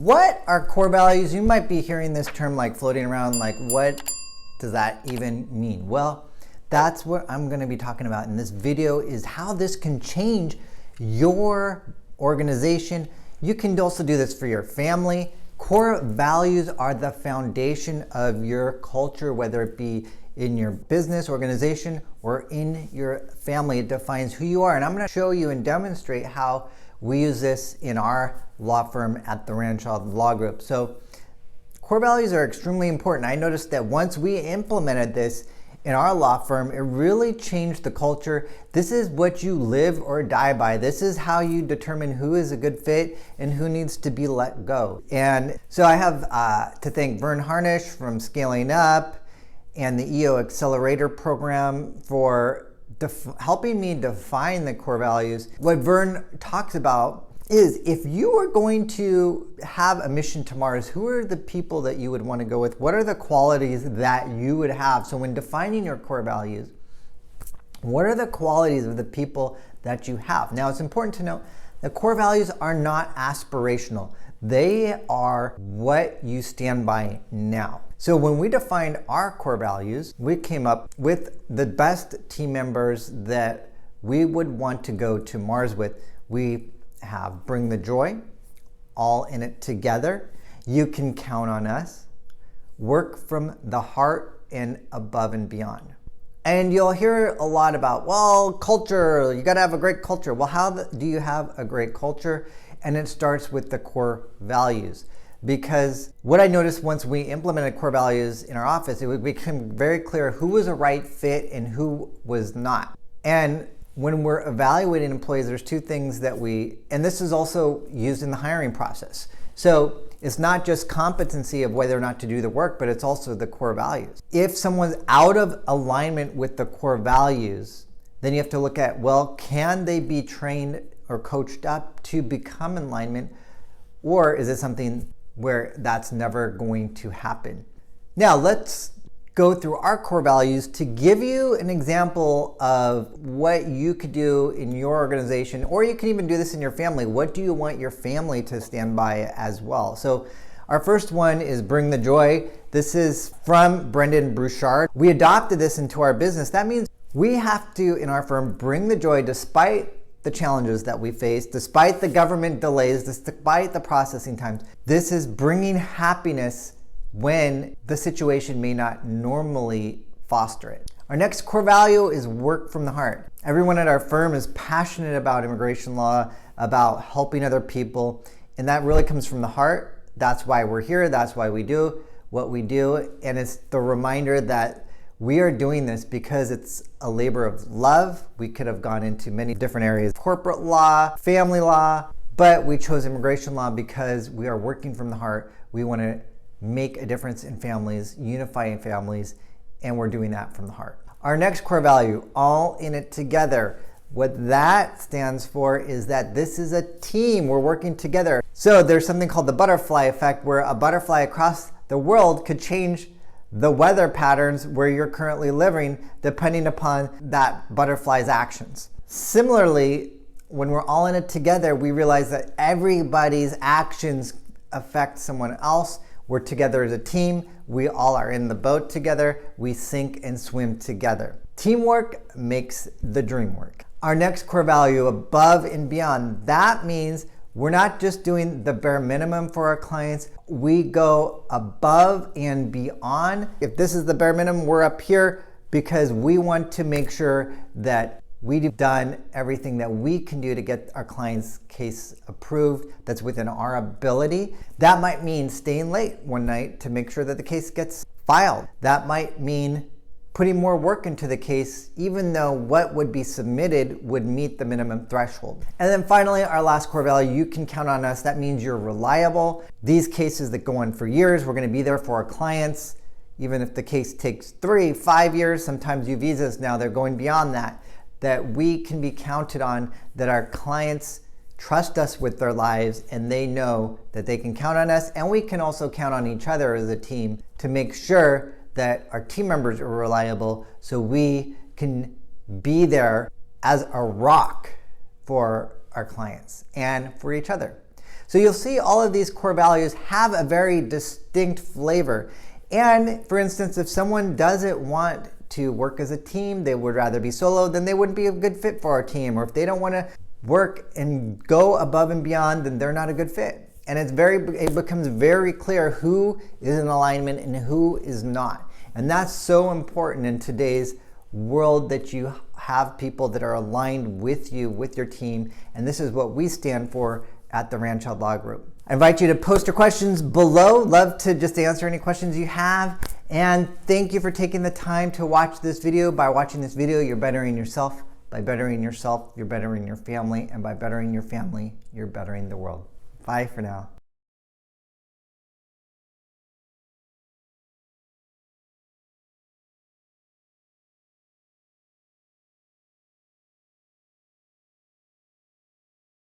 What are core values? You might be hearing this term like floating around, like what does that even mean? Well, that's what I'm going to be talking about in this video, is how this can change your organization. You can also do this for your family. Core values are the foundation of your culture, whether it be in your business, organization, or in your family. It defines who you are. And I'm going to show you and demonstrate how we use this in our law firm at the Ranchod Law Group. So core values are extremely important. I noticed that once we implemented this in our law firm, it really changed the culture. This is what you live or die by. This is how you determine who is a good fit and who needs to be let go. And so I have to thank Vern Harnish from Scaling Up and the EO Accelerator program for helping me define the core values. What Vern talks about is, if you are going to have a mission to Mars, who are the people that you would want to go with? What are the qualities that you would have? So when defining your core values, what are the qualities of the people that you have? Now, it's important to note that core values are not aspirational. They are what you stand by now. So when we defined our core values, we came up with the best team members that we would want to go to Mars with. We have bring the joy, all in it together, you can count on us, work from the heart, and above and beyond. And you'll hear a lot about, well, culture, you gotta have a great culture. Well, how do you have a great culture? And it starts with the core values. Because what I noticed once we implemented core values in our office, it became very clear who was a right fit and who was not. And when we're evaluating employees, there's two things that and this is also used in the hiring process. So it's not just competency of whether or not to do the work, but it's also the core values. If someone's out of alignment with the core values, then you have to look at, well, can they be trained or coached up to become in alignment? Or is it something where that's never going to happen? Now, let's go through our core values to give you an example of what you could do in your organization, or you can even do this in your family. What do you want your family to stand by as well? So our first one is bring the joy. This is from Brendan Bouchard. We adopted this into our business. That means we have to, in our firm, bring the joy despite the challenges that we face, despite the government delays, despite the processing times. This is bringing happiness when the situation may not normally foster it. Our next core value is work from the heart. Everyone at our firm is passionate about immigration law, about helping other people, and that really comes from the heart. That's why we're here, that's why we do what we do, and it's the reminder that we are doing this because it's a labor of love. We could have gone into many different areas, corporate law, family law, but we chose immigration law because we are working from the heart. We want to make a difference in families, unifying families, and we're doing that from the heart. Our next core value, all in it together. What that stands for is that this is a team. We're working together. So there's something called the butterfly effect, where a butterfly across the world could change the weather patterns where you're currently living depending upon that butterfly's actions. Similarly, when we're all in it together, we realize that everybody's actions affect someone else. We're together as a team. We all are in the boat together. We sink and swim together. Teamwork makes the dream work. Our next core value, above and beyond. That means we're not just doing the bare minimum for our clients. We go above and beyond. If this is the bare minimum, we're up here because we want to make sure that we've done everything that we can do to get our client's case approved that's within our ability. That might mean staying late one night to make sure that the case gets filed. That might mean putting more work into the case, even though what would be submitted would meet the minimum threshold. And then finally, our last core value, you can count on us. That means you're reliable. These cases that go on for years, we're going to be there for our clients. Even if the case takes 3, 5 years, sometimes you visas now, they're going beyond that. That we can be counted on, that our clients trust us with their lives and they know that they can count on us, and we can also count on each other as a team to make sure that our team members are reliable so we can be there as a rock for our clients and for each other. So you'll see all of these core values have a very distinct flavor. And for instance, if someone doesn't want to work as a team, they would rather be solo, then they wouldn't be a good fit for our team. Or if they don't want to work and go above and beyond, then they're not a good fit. And it becomes very clear who is in alignment and who is not. And that's so important in today's world, that you have people that are aligned with you, with your team. And this is what we stand for at the Ranchod Law Group. I invite you to post your questions below. Love to just answer any questions you have. And thank you for taking the time to watch this video. By watching this video, you're bettering yourself. By bettering yourself, you're bettering your family. And by bettering your family, you're bettering the world. Bye for now.